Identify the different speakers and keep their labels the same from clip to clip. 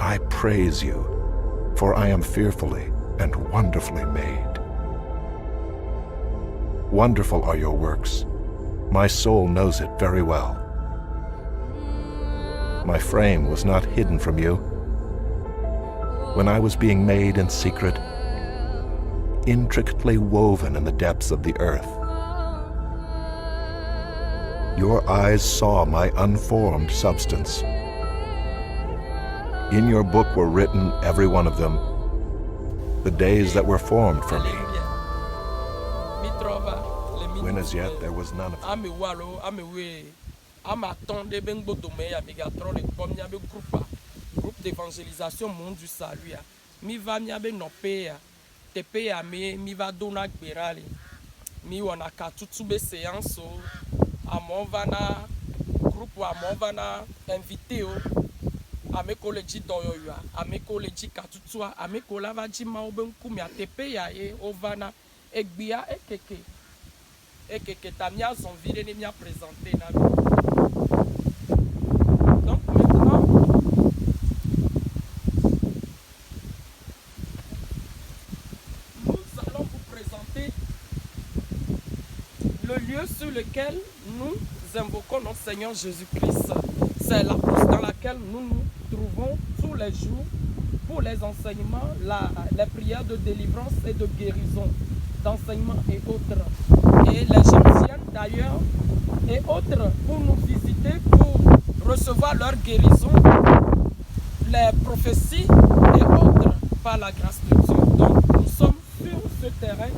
Speaker 1: I praise you, for I am fearfully and wonderfully made. Wonderful are your works. My soul knows it very well. My frame was not hidden from you when I was being made in secret, intricately woven in the depths of the earth. Your eyes saw my unformed substance. In your book were written, every one of them, the days that were formed for me, when as yet there was none of them.
Speaker 2: Groupe d'évangélisation monde du salut. Mi va mi abe nopé tepe ya mi va dona gberali. Mi wana katutu be séance amon vana groupe amon vana invité o ame college doyoya ame college katutu ame kola va ji ma obe nkumi tepe ya e ovana egbia ekeke ta mi a zonvire ne mi a présenté na mi. Donc maintenant le lieu sur lequel nous invoquons notre Seigneur Jésus-Christ. C'est la place dans laquelle nous nous trouvons tous les jours pour les enseignements, les prières de délivrance et de guérison, d'enseignement et autres. Et les gens viennent d'ailleurs et autres pour nous visiter, pour recevoir leur guérison, les prophéties et autres par la grâce de Dieu. Donc nous sommes sur ce terrain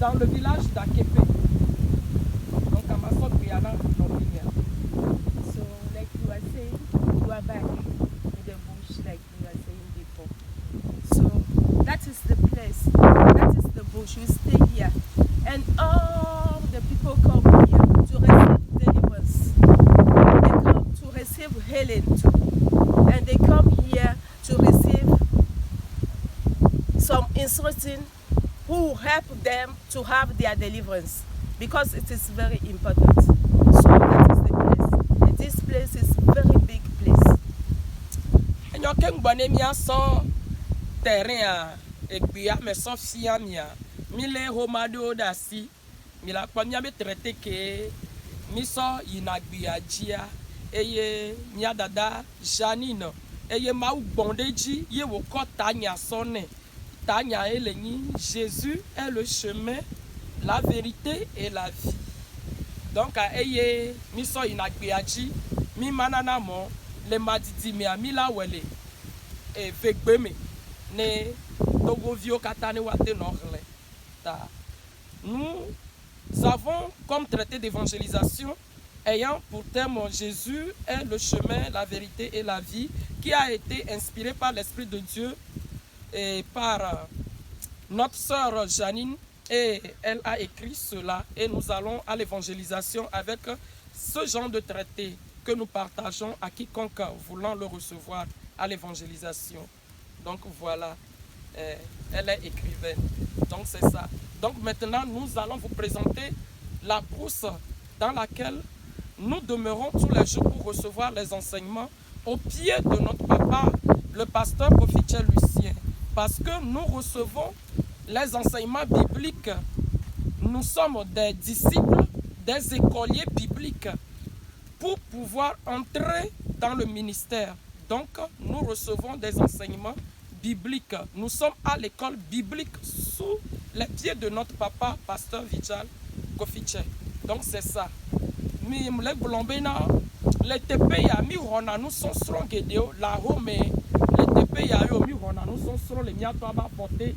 Speaker 2: dans le village d'Akepe. Donc à Masot Guyana, Nobinia.
Speaker 3: So like you are saying, you are back in the bush like you were saying before. So that is the place, that is the bush, you stay here. And all the people come here to receive deliverance. They come to receive healing too. And they come here to receive some instruction who will help them to have their deliverance, because it is very important. So that is the place. And this place is very big place.
Speaker 2: And you can bone mi aso terrain egbia me so fia mia mi le homado dasi mi la kwa mi abe traité ke mi so yinagbia jia eye nya dada Janine eye ma ugbondeji ye wo ko tanya sonne. Tanya Eleni, Jésus est le chemin, la vérité et la vie. Donc, eye mi so inagbeaji, mi manana mo, le madidi mi amila wele, e vegbeme, ne togo vio katane wate norle. Nous avons comme traité d'évangélisation ayant pour thème Jésus est le chemin, la vérité et la vie, qui a été inspiré par l'Esprit de Dieu et par notre sœur Janine, et elle a écrit cela, et nous allons à l'évangélisation avec ce genre de traité que nous partageons à quiconque voulant le recevoir à l'évangélisation. Donc voilà, elle est écrivaine, donc c'est ça. Donc maintenant nous allons vous présenter la brousse dans laquelle nous demeurons tous les jours pour recevoir les enseignements au pied de notre papa, le pasteur Kofiche Lucien. Parce que nous recevons les enseignements bibliques. Nous sommes des disciples, des écoliers bibliques pour pouvoir entrer dans le ministère. Donc, nous recevons des enseignements bibliques. Nous sommes à l'école biblique sous les pieds de notre papa, pasteur Vichal Kofiche. Donc, c'est ça. Les TP Yami Rona nous sont strong la home. Les TP Yayo mi Rona nous sont strong les miato aba porter.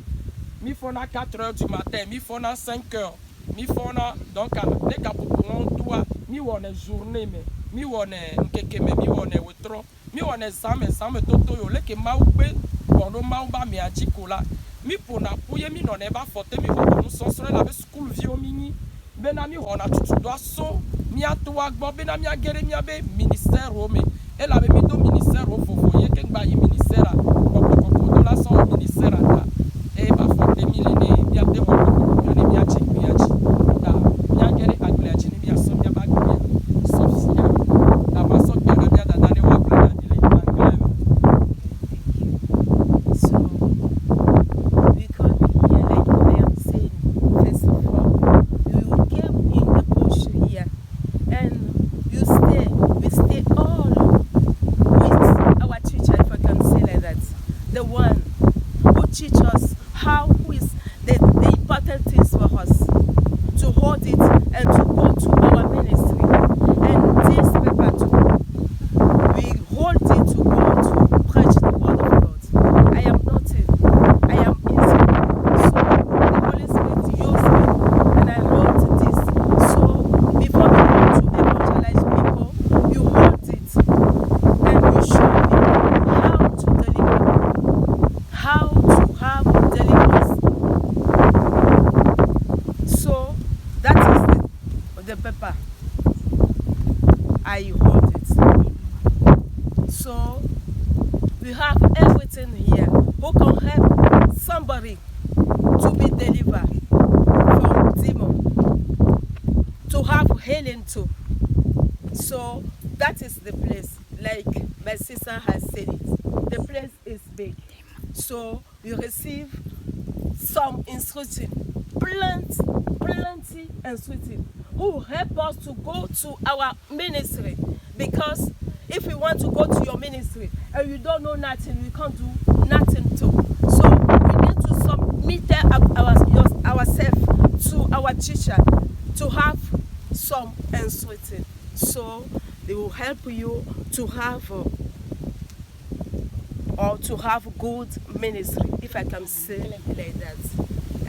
Speaker 2: Mi fona 4h du matin, mi fona 5h. Mi fona donc les capopon doit mi wone journée mais mi wone nkeke mais mi wone wetro. Mi wone sam toto yo le ke maube bondo mauba mi ajikola. Mi pona pouye mi non eba forte mi Rona nous sont strong la school vie au mini. Benami Rona tout doit so mi atoa gbo benami agere mi abe ministère Rome. Elle avait mis au ministère au fofoye ken ba ministère ko la so ministère ata e ba forte milene bi ade wo ne bi achi ta mi agere agule achi ni bi aso mi ba gbe Sofia ta ba so gbe bi ada ne wa plan dile anglais
Speaker 3: we have everything here who can help somebody to be delivered from demon, to have healing too. So that is the place, like my sister has said it. The place is big. So we receive some instruction, plenty instruction, who will help us to go to our ministry. Because if we want to go to your ministry and you don't know nothing, we can't do nothing too. So we need to submit ourselves to our teacher to have some instruction. So they will help you to have or to have good ministry, if I can say like that.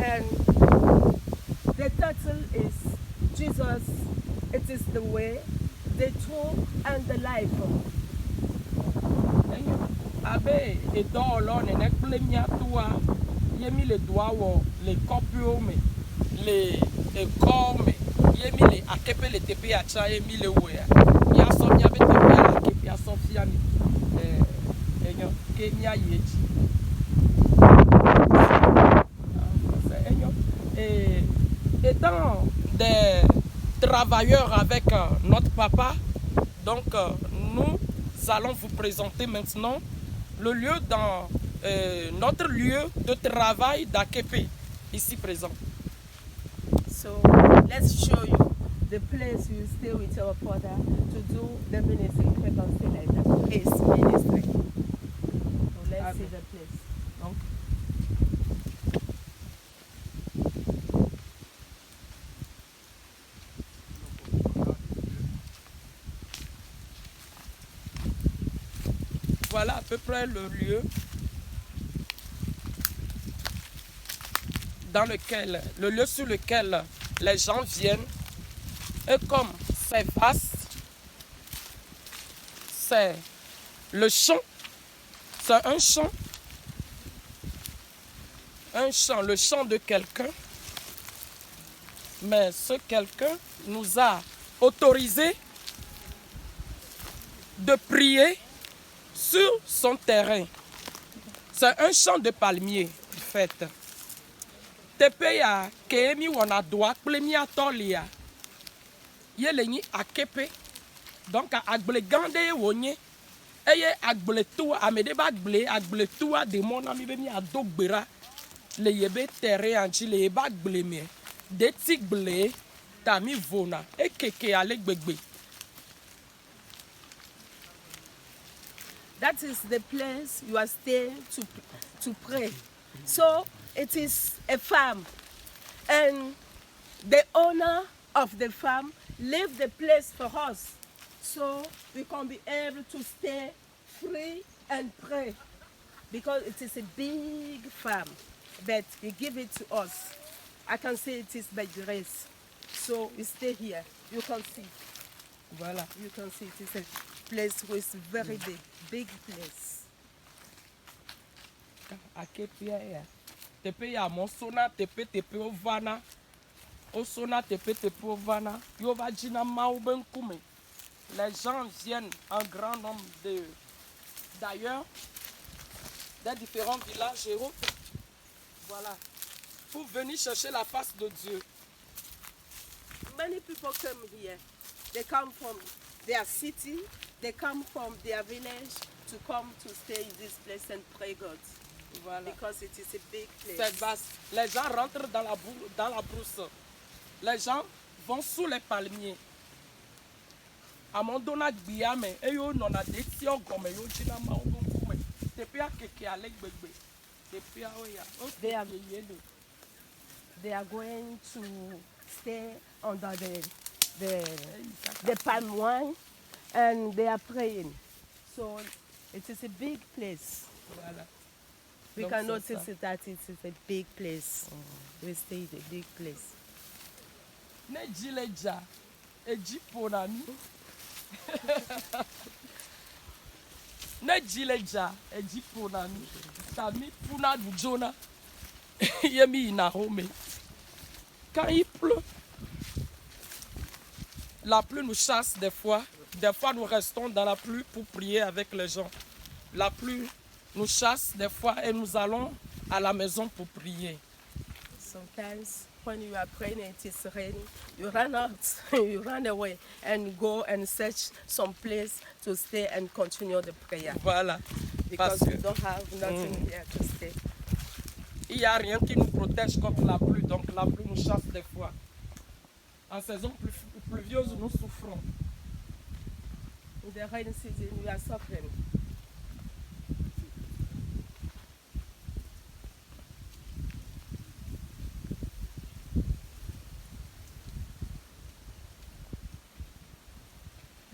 Speaker 3: And the title is Jesus, it is the way, the truth, and the life.
Speaker 2: Abe edo lo ne nekple mia toa yemi le doa wo le kopio me le ekɔ me yemi le akepe le tepe acha yemi le wo ya mia so mia be tepe ya akepe aso fia mi enyo ke mia yeji enyo étant des travailleurs avec notre papa, donc nous allons vous présenter maintenant le lieu dans notre lieu de travail d'Akepe, ici présent.
Speaker 3: So let's show you the place you stay with our father to do the ministry, if I can say like that, his ministry. So let's see the place.
Speaker 2: Donc, voilà à peu près le lieu dans lequel, le lieu sur lequel les gens viennent. Et comme c'est vaste, c'est le champ, c'est un champ, le champ de quelqu'un. Mais ce quelqu'un nous a autorisé de prier sur son terrain. C'est un champ de palmiers, en fait. Tepe ya kemi wana doa plemi atolia. Yele ni akepe. Donc agble gande wonye. Eye agble tua amede ba agble tua de mon ami be mi adogbera. Le yebe terrain anji le yeba agble me. De tigble tami vona e keke ale gbegbe.
Speaker 3: That is the place you are staying to pray. So it is a farm, and the owner of the farm leave the place for us, so we can be able to stay free and pray, because it is a big farm, but he give it to us. I can say it is by grace. So we stay here. You can see.
Speaker 2: Voilà.
Speaker 3: You can see it is a place with very big place.
Speaker 2: Akepe ya. Tepe ya monsona tepe ovana. Osona tepe ovana. Yova jina maouben kume. Les gens viennent en grand nombre d'ailleurs, des différents villages et autres. Voilà. Pour venir chercher la face de Dieu.
Speaker 3: Many people come here. They come from their city, they come from their village to come to stay in this place and pray God.
Speaker 2: Voilà.
Speaker 3: Because it is a big place.
Speaker 2: C'est vaste. Les gens rentrent dans la brousse. Les gens vont sous les palmiers. Amondona gbiame eyo nona deti ogome yo jina ma ogunkume. Tepia keke alegbegbe. Tepia oya.
Speaker 3: They are going to stay under the palm wine, and they are praying. So it is a big place.
Speaker 2: Voilà.
Speaker 3: We
Speaker 2: Donc
Speaker 3: can
Speaker 2: c'est
Speaker 3: notice
Speaker 2: ça.
Speaker 3: that it is a big place. We stay in a big place.
Speaker 2: Ne jileja eji ponami. Ne jileja eji ponami. Tami puna dujona. Yemi inahome. Quand il pleut, la pluie nous chasse des fois. Des fois, nous restons dans la pluie pour prier avec les gens. La pluie nous chasse des fois et nous allons à la maison pour prier.
Speaker 3: Sometimes when you are praying and it is raining, you run out, you run away and go and search some place to stay and continue the prayer.
Speaker 2: Voilà.
Speaker 3: Because
Speaker 2: Parce
Speaker 3: you
Speaker 2: que
Speaker 3: don't have nothing here to stay.
Speaker 2: il n'y a rien qui nous protège contre la pluie, donc la pluie nous chasse des fois. En saison pluvieuse, nous souffrons.
Speaker 3: In the rainy season, we are suffering.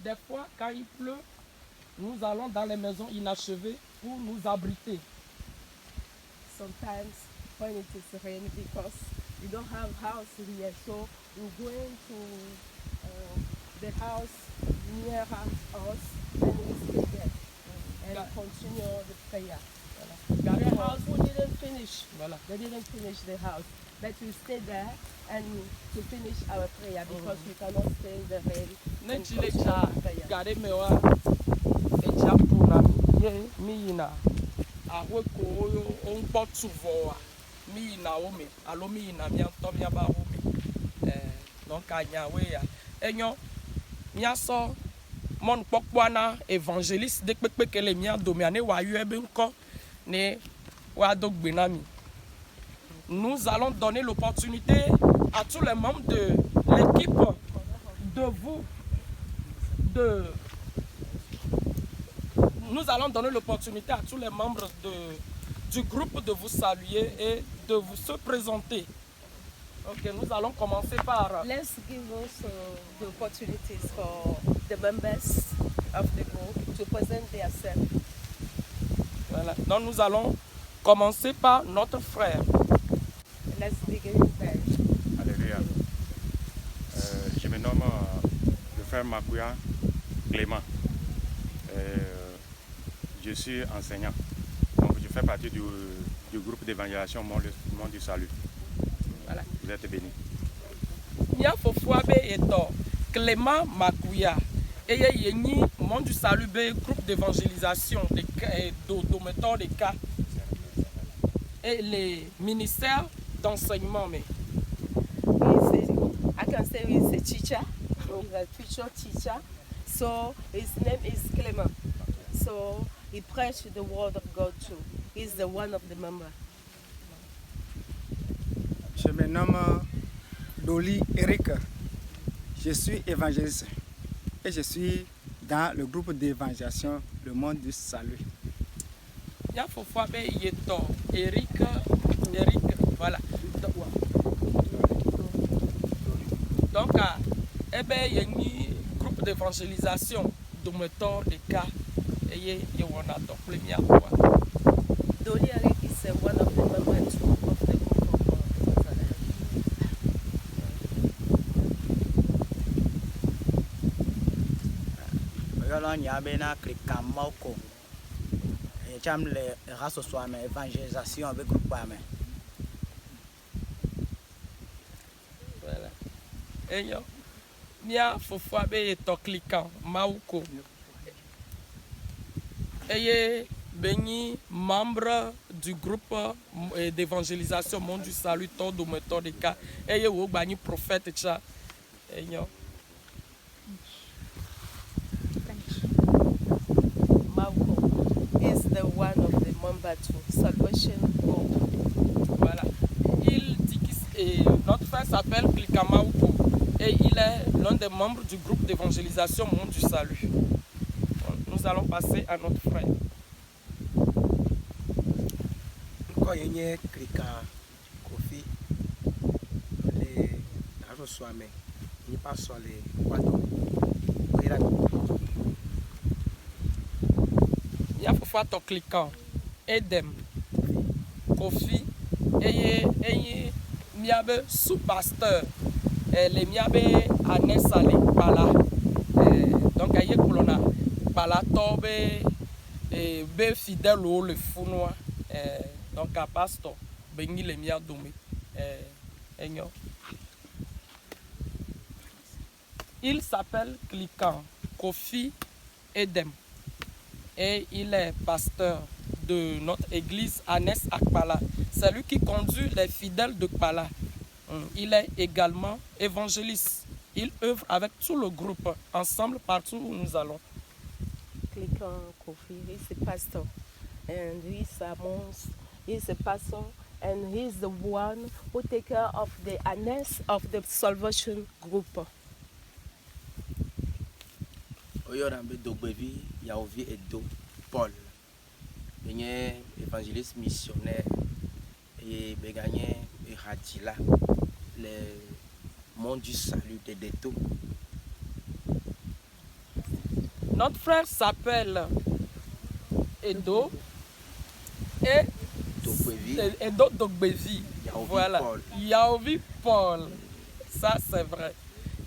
Speaker 2: Des fois, quand il pleut, nous allons dans les maisons inachevées pour nous abriter.
Speaker 3: Sometimes when it is raining because we don't have house in here, so we're going to the house near us and we stay there and
Speaker 2: Got-
Speaker 3: continue the prayer.
Speaker 2: Got
Speaker 3: The
Speaker 2: it.
Speaker 3: house we didn't finish.
Speaker 2: Voilà.
Speaker 3: They didn't finish the house, but we stay there and to finish our prayer because we cannot stay in the rain.
Speaker 2: Ne
Speaker 3: and
Speaker 2: chile
Speaker 3: continue
Speaker 2: cha
Speaker 3: the prayer.
Speaker 2: gade mewa eja puna ye mi yina ahwe ko oyo onpo tuvoa mi yina ome alo mi yina mi anto mi aba ome donc anya we ya enyo mi aso mon pokwana évangéliste de pepe kele mi adomi ane wa yu ebe nko ne wa do gbena mi. Nous allons donner l'opportunité à tous les membres de l'équipe de vous nous allons donner l'opportunité à tous les membres du groupe de vous saluer et de vous se présenter. Ok, nous allons commencer par...
Speaker 3: Let's give us the opportunities for the members of the group to present themselves.
Speaker 2: Voilà. Donc nous allons commencer par notre frère.
Speaker 3: Let's begin with that.
Speaker 4: Alléluia. Je me nomme le frère Makouya Clément. Je suis enseignant. Donc je fais partie du groupe d'évangélisation Monde du Salut.
Speaker 2: Voilà.
Speaker 4: Vous êtes bénis.
Speaker 2: Nya Fofuabe eto Clément Makouya. Et yeni Monde du Salut be groupe d'évangélisation d'autométhodes de cas et les ministères d'enseignement. Mais
Speaker 3: I can say he's a teacher, he's a future teacher. So his name is Clement. So he preached the word of God too. He's the one of the members.
Speaker 5: Je me nomme Doli Eric. Je suis évangéliste et je suis dans le groupe d'évangélisation Le Monde du Salut.
Speaker 2: Nya Fofuabe yeto Eric, voilà. Donc, il y a un groupe d'évangélisation de méthode de cas et il y a un première fois.
Speaker 3: Doli Eric is one of the members too of the group of Israel.
Speaker 6: Yolo nyabe na klika moko. Cham le raso swame évangélisation avec groupe ame.
Speaker 2: Voilà. Et il y a Fofuabe yeto cliquant Mauko. Et il y a membre du groupe d'évangélisation Monde du Salut de méthode de cas et il y a un prophète tcha. Et
Speaker 3: Mauko is the one of the members too. Salvation Group.
Speaker 2: voilà. Il dit que notre frère s'appelle Klikamauko et il est l'un des membres du groupe d'évangélisation Monde du Salut. Nous allons passer à notre frère.
Speaker 7: Ko yenye klika kofi le raso swame ni pa so le kwato ira
Speaker 2: Il y a parfois ton cliquant Edem Kofi et miabe sous-pasteur les miabe anesale pala donc aye kolona pala tobe be fidèle au le funwa donc à pasteur bengi le mia dome enyo. Il s'appelle Cliquant Kofi Edem et il est pasteur de notre église, Anes Akpala. C'est lui qui conduit les fidèles de Kpala. Il est également évangéliste. Il œuvre avec tout le groupe, ensemble, partout où nous allons.
Speaker 3: Klikan Kofi, he's the pastor, and he's amongst, he's the pastor, and he's the one who take care of the Anes of the Salvation Group.
Speaker 7: Oyorambe Dogbevi, Yaovi Edo, Paul. Il est évangéliste missionnaire et Begagné et Hadjila, le monde du salut de Deto.
Speaker 2: Notre frère s'appelle Edo et
Speaker 7: Dogbevi.
Speaker 2: Edo Dogbevi.
Speaker 7: Yaovi
Speaker 2: Voilà.
Speaker 7: Paul.
Speaker 2: Yaovi Paul. Ça, c'est vrai.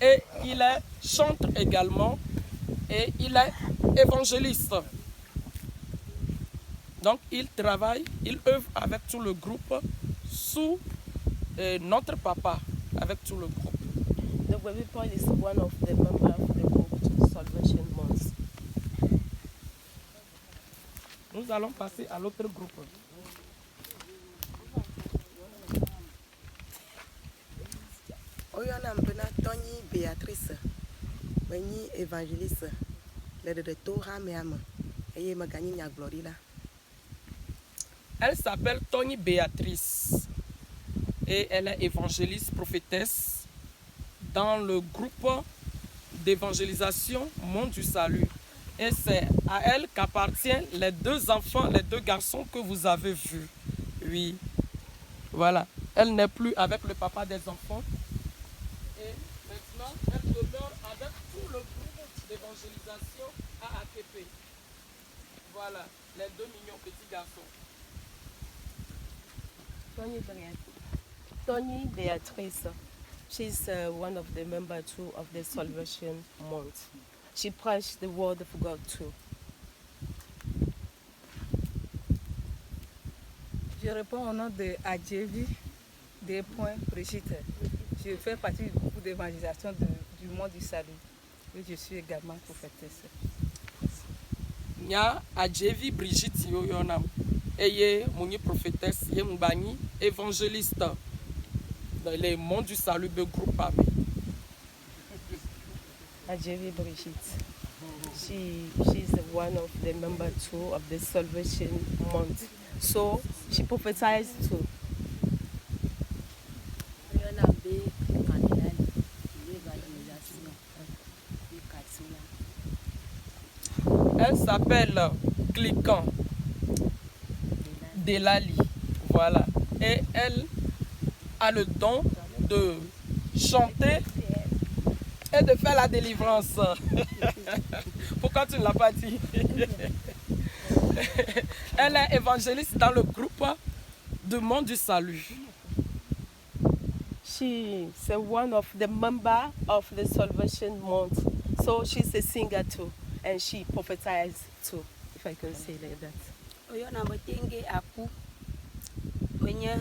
Speaker 2: Et il est chanteur également. Et il est évangéliste. Donc, il travaille, il œuvre avec tout le groupe sous notre papa, avec tout le groupe.
Speaker 3: The baby Paul is one of the members of the group to Salvation Month.
Speaker 2: Nous allons passer à l'autre groupe.
Speaker 8: Oyana mbena Tony Béatrice, Benny évangéliste, le de Torah Meam, et Magani Nya Glorila.
Speaker 2: Elle s'appelle Tony Béatrice et elle est évangéliste, prophétesse dans le groupe d'évangélisation Monde du Salut. Et c'est à elle qu'appartiennent les deux enfants, les deux garçons que vous avez vus. Oui, voilà. Elle n'est plus avec le papa des enfants. Et maintenant, elle demeure avec tout le groupe d'évangélisation à AKP. Voilà, les deux mignons petits garçons.
Speaker 3: Tony Beatrice, she's one of the members too of the Salvation Month. She preached the word of God too.
Speaker 9: Je réponds au nom de Adjevi, des points Brigitte. Je fais partie du groupe d'évangélisation du monde du salut. Et je suis également prophétesse.
Speaker 2: Nya Adjevi Brigitte Yoyonam. Eye Mouni prophétesse, ye Mbani évangéliste dans le monde du salut de groupe Abbé.
Speaker 3: Adjevi Brigitte. She's one of the members too of the Salvation Month. So she prophesies too.
Speaker 2: Elle s'appelle Klikan Delali. Voilà. Et elle a le don de chanter et de faire la délivrance. Pourquoi tu ne l'as pas dit? Elle est évangéliste dans le groupe du monde du salut.
Speaker 3: She's one of the members of the Salvation Month. So she's a singer too. And she prophesies too, if I can say like that.
Speaker 8: Oyana Motenge Aku, Wenye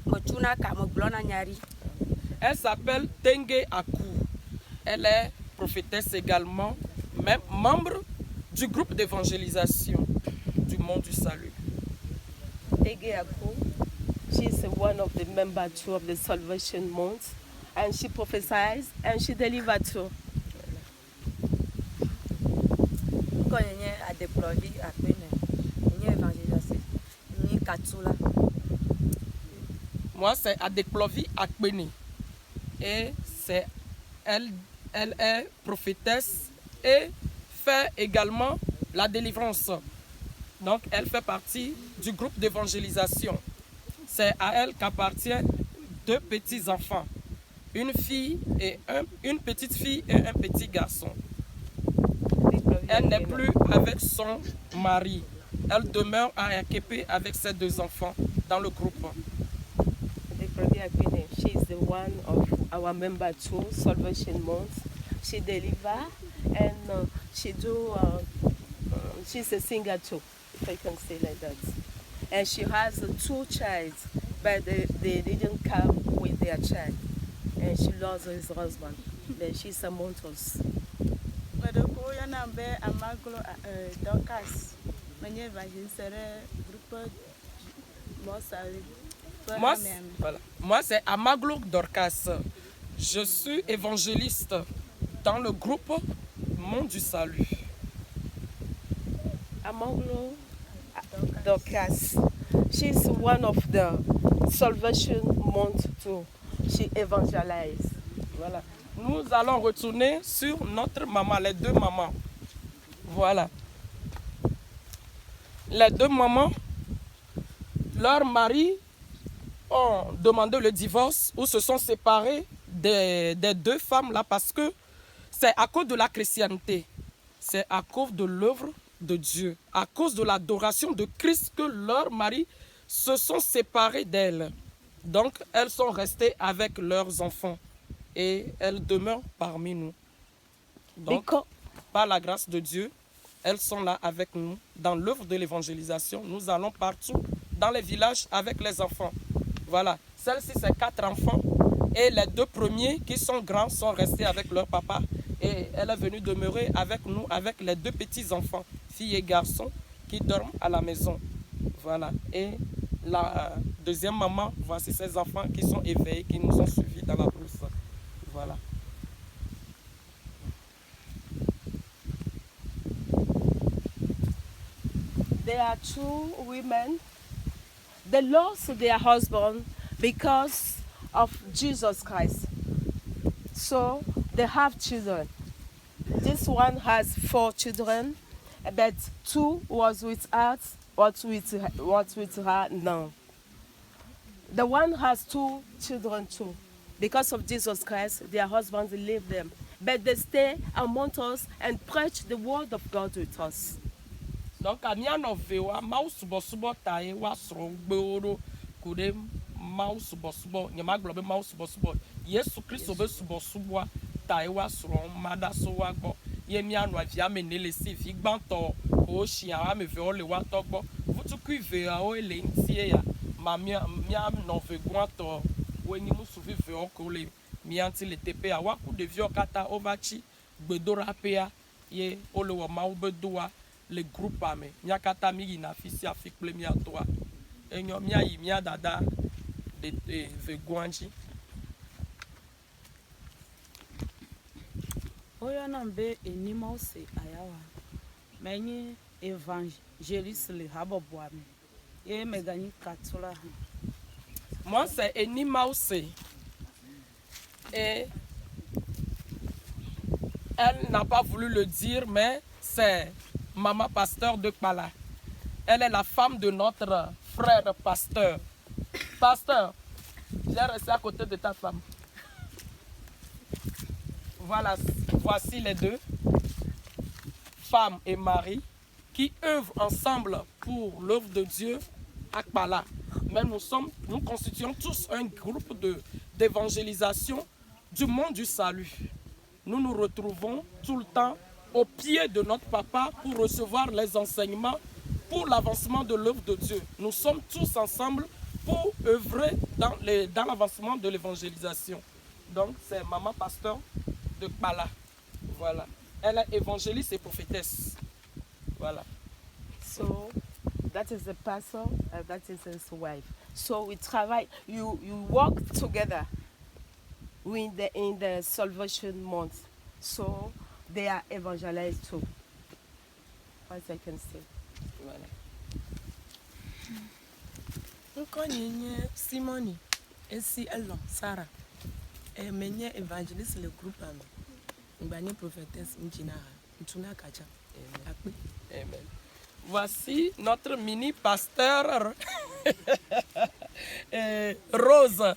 Speaker 8: Motuna Kamoblona Nyari.
Speaker 2: Elle s'appelle Tengue Aku. Elle est prophétesse également, même membre du groupe d'évangélisation du monde du salut.
Speaker 3: Tengue Aku, she's one of the members too of the Salvation Month. And she prophesies and she delivers too.
Speaker 2: Moi, c'est Adekplovi Akpeni. Et elle est prophétesse et fait également la délivrance. Donc, elle fait partie du groupe d'évangélisation. C'est à elle qu'appartiennent deux petits-enfants. Une petite fille et un petit garçon. Elle n'est plus avec son mari. Elle demeure à Akepe avec ses deux enfants dans le groupe.
Speaker 3: She is the one of our member too, Salvation Month. She deliver and she's a singer too, if I can say like that. And she has two children, but they didn't come with their child. And she lost his husband. But she's among us.
Speaker 9: Oyana Amaglo Dorcas,
Speaker 3: Mwenye évangéliste groupe Mosavi.
Speaker 2: Voilà. Moi, c'est Amaglo Dorcas. Je suis évangéliste dans le groupe Monde du Salut.
Speaker 3: Amaglo Dorcas. She's one of the Salvation Month too. She evangelizes.
Speaker 2: Voilà. Nous allons retourner sur notre maman, les deux mamans. Voilà. Les deux mamans, leurs maris ont demandé le divorce ou se sont séparés des deux femmes là parce que c'est à cause de la chrétienté. C'est à cause de l'œuvre de Dieu, à cause de l'adoration de Christ que leurs maris se sont séparés d'elles. Donc, elles sont restées avec leurs enfants et elles demeurent parmi nous. Donc, par la grâce de Dieu, elles sont là avec nous dans l'œuvre de l'évangélisation. Nous allons partout dans les villages avec les enfants. Voilà, celle-ci, c'est 4 enfants et les 2 premiers qui sont grands sont restés avec leur papa et elle est venue demeurer avec nous, avec les 2 petits-enfants, filles et garçons, qui dorment à la maison. Voilà, et la deuxième maman, voici ces enfants qui sont éveillés, qui nous ont suivis dans la brousse. Voilà.
Speaker 3: There are 2 women. They lost their husband because of Jesus Christ. So they have children. This one has 4 children, but 2 was with us, was with her now. The one has 2 children too. Because of Jesus Christ, their husbands leave them. But they stay among us and preach the word of God with us.
Speaker 2: Donc, à mia novewa, mau subo tae wa sro gbeoro kude mau subo nyama globe mau subo Yesu Kristo be subo tae wa sro mada so wa gbo ye mia no avia menele si fi gbanto o shia wa me ve o le wa to gbo vutu ku ve a o ele ntie ya ma mia nove gwanto we ni musu vi ve o ko le mi anti le tepe a wa ku de vi o kata ovachi gbedora pe ya ye o le wo mau be doa le groupe ame miakata mi na fisi afikple mi atoa enyo mi ayi mi dada de veguanji
Speaker 10: oyo na mbe enima ose ayawa menyi évangéliste le haboboame e megani katula.
Speaker 2: Moi c'est enima ose et elle n'a pas voulu le dire mais c'est Maman Pasteur de Kpala. Elle est la femme de notre frère pasteur. Pasteur, j'ai resté à côté de ta femme. Voilà, voici les 2, femme et mari, qui œuvrent ensemble pour l'œuvre de Dieu à Kpala. Mais nous constituons tous un groupe d'évangélisation du monde du salut. Nous nous retrouvons tout le temps au pied de notre papa pour recevoir les enseignements pour l'avancement de l'œuvre de Dieu. Nous sommes tous ensemble pour œuvrer dans l'avancement de l'évangélisation. Donc c'est Maman Pasteur de Kpala. Voilà. Elle est évangéliste et prophétesse. Voilà.
Speaker 3: So that is the pastor and that is his wife. So we travail, you work together in the Salvation Month. So they are evangelized too. What I can say.
Speaker 2: Voilà.
Speaker 11: Nkonyenye Simoni esi Elon Sarah menye évangéliste le groupe ami ngani prophétesse Njina Ntuna Kacha.
Speaker 2: Amen. Voici notre mini pasteur Rose.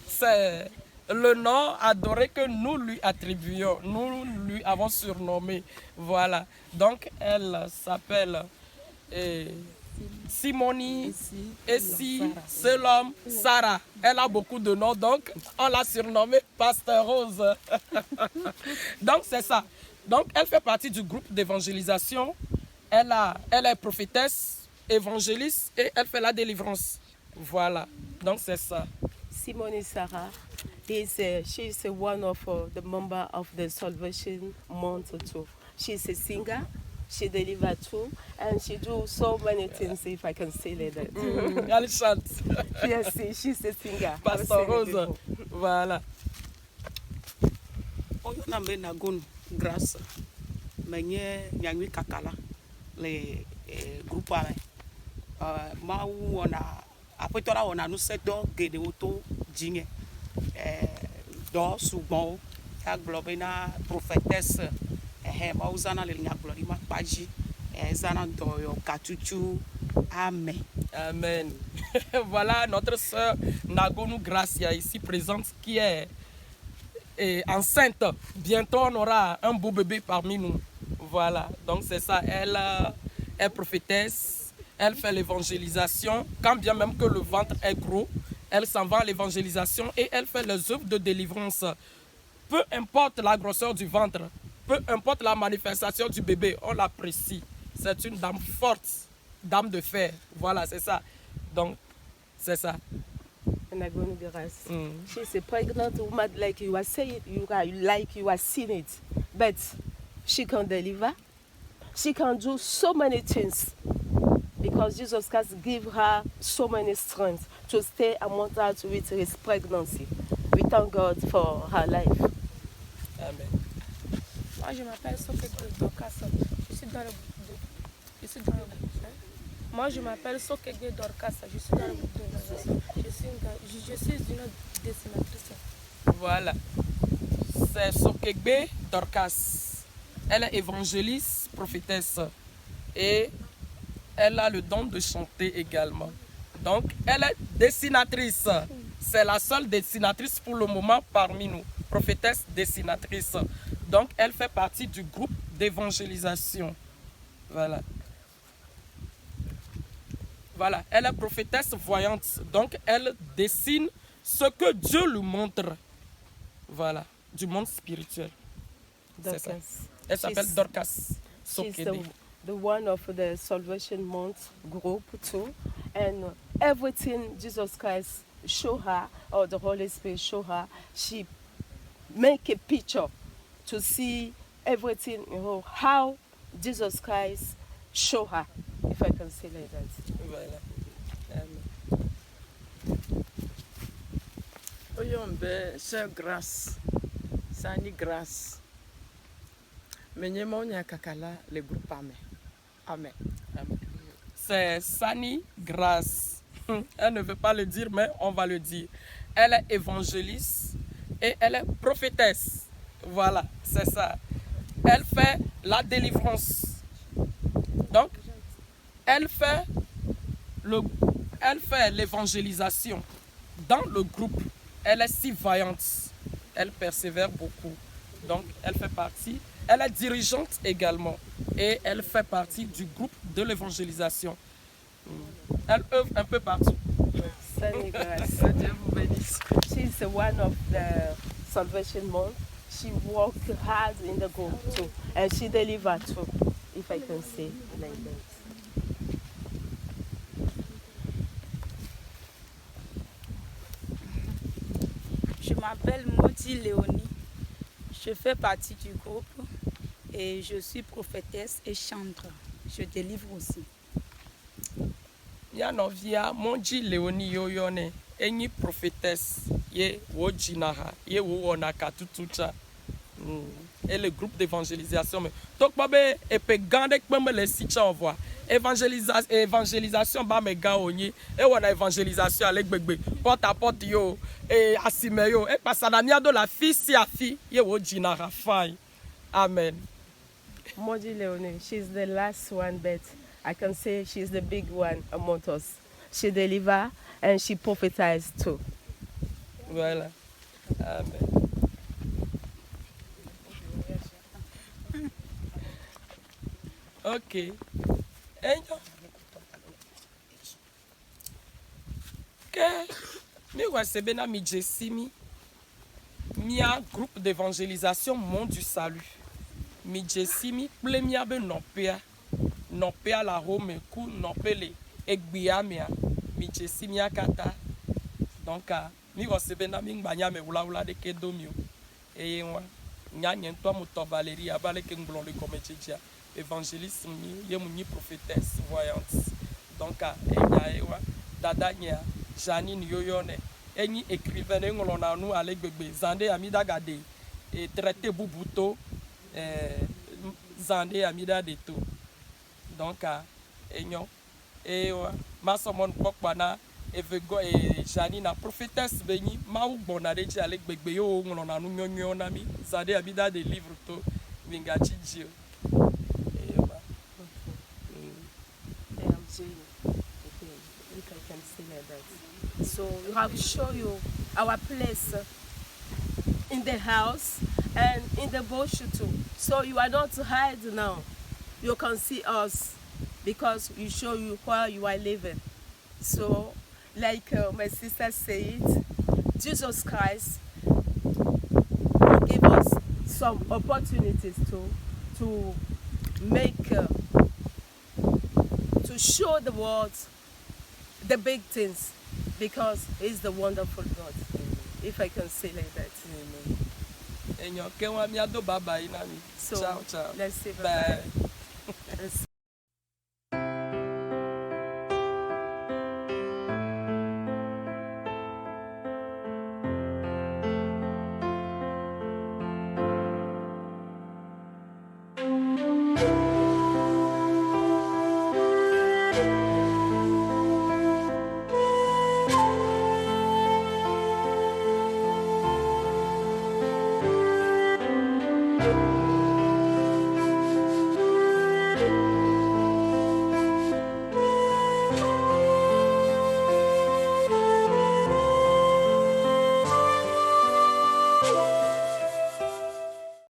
Speaker 2: C'est le nom adoré que nous lui attribuons, nous lui avons surnommé. Voilà. Donc elle s'appelle Simoni, Essi, Selom, Sarah. Elle a beaucoup de noms, donc on l'a surnommée Pasteur Rose. Donc c'est ça. Donc elle fait partie du groupe d'évangélisation. Elle est prophétesse, évangéliste et elle fait la délivrance. Voilà. Donc c'est ça.
Speaker 3: Simoni Sarah. She's one of the members of the Salvation Month too. She's a singer. she deliver too, and she do so many things, if I can say like that.
Speaker 2: Elle chante.
Speaker 3: Yes, she's a singer.
Speaker 2: Pastor Rose. Voilà.
Speaker 12: Oyo na mbe na gonu grâce menye nyangwi kakala le groupe ame ma wona apetora wona nu sedo gede oto jinge do sugbon ya globe na prophétesse ma uzana le nya glory ma paji zana do yo katuchu amen.
Speaker 2: Amen. Voilà notre sœur Nagonu Gracia ici présente qui est enceinte. Bientôt on aura un beau bébé parmi nous. Voilà, donc c'est ça. Elle est prophétesse, elle fait l'évangélisation. Quand bien même que le ventre est gros, elle s'en va à l'évangélisation et elle fait les œuvres de délivrance. Peu importe la grosseur du ventre, peu importe la manifestation du bébé, on l'apprécie. C'est une dame forte, dame de fer. Voilà, c'est ça. Donc, c'est ça.
Speaker 3: Nagonu Grace. She's a pregnant woman, like you are saying, you are seeing it, but she can deliver. She can do so many things because Jesus Christ give her so many strength to stay among us with his pregnancy. We thank God for her life.
Speaker 2: Amen.
Speaker 13: Moi, je m'appelle Sophie Dorcas. Je suis dans le Moi, je m'appelle Sokege Dorcas. Je suis dans le groupe d'évangélisation. Je suis une dessinatrice.
Speaker 2: Voilà. C'est Sokege Dorcas. Elle est évangéliste, prophétesse. Et elle a le don de chanter également. Donc, elle est dessinatrice. C'est la seule dessinatrice pour le moment parmi nous. Prophétesse dessinatrice. Donc, elle fait partie du groupe d'évangélisation. Voilà. Voilà, elle est prophétesse voyante, donc elle dessine ce que Dieu lui montre. Voilà, du monde spirituel. C'est ça. Elle s'appelle Dorcas.
Speaker 3: She's the one of the Salvation Month group too, and everything Jesus Christ show her, or the Holy Spirit show her, she make a picture to see everything, you know, how Jesus Christ show her, if I can say like that.
Speaker 2: Voilà.
Speaker 11: Oyombe, c'est grâce. Sani grâce. Menye monya kakala le groupe Amen. Amen.
Speaker 2: C'est Sani Grâce. Elle ne veut pas le dire, mais on va le dire. Elle est évangéliste et elle est prophétesse. Voilà, c'est ça. Elle fait la délivrance. Donc, elle fait l'évangélisation dans le groupe. Elle est si vaillante. Elle persévère beaucoup. Donc, elle fait partie. Elle est dirigeante également. Et elle fait partie du groupe de l'évangélisation. Elle œuvre un peu partout.
Speaker 3: Dieu vous bénisse. She's one of the Salvation Month. She worked hard in the group too. And she delivered too, if I can say like that.
Speaker 9: Je m'appelle Moti Léonie. Je fais partie du groupe et je suis prophétesse et chantre. Je délivre aussi.
Speaker 2: Yanovia Monji Léonie Yoyone, eni prophétesse, ye wojinaha, ye wonaka tutucha. Et le groupe d'évangélisation. Donc, babe, et pe gande kpeme les sicha on voit. Évangélisation ba me ga onyi e wona évangélisation avec bébé porte à porte yo et asime yo e pasanania de la fille si a fille ye wo jina rafai. Amen.
Speaker 3: Moji Leone, she's the last one, but I can say she's the big one among us. She deliver and she prophesies too.
Speaker 2: Voilà. Amen. Ok. Que mi wasebe na mi jesimi mia groupe d'évangélisation Monde du Salut. Mi jesimi plemia be nopea la home ku nopele egbiamia mi jesimi akata. Donc mi wasebe na mi ngbanya me wula de kedomio. E wa nyanye ntwa muto Valérie abale ke nglon le komecheja. évangéliste mi ye mu nyi prophétesse voyante donc enya ewa dada nya Janine Yoyone enyi écrivain ngolo na nu ale gbegbe zande amida gade et traité bubuto zande amida de to donc enyo ewa masomon pokpana evego Janine na prophétesse benyi mau bona de ale gbegbe yo ngolo na nu nyonyo na mi zande amida de livre to minga chijio ewa
Speaker 3: If I can say like that. So we have shown you our place in the house and in the bush too. So you are not to hide now. You can see us because we show you where you are living. So like my sister said, Jesus Christ give us some opportunities to make to show the world the big things because he's the wonderful God. If I can say like that.
Speaker 2: Amen. So
Speaker 3: let's say
Speaker 2: bye.
Speaker 3: bye.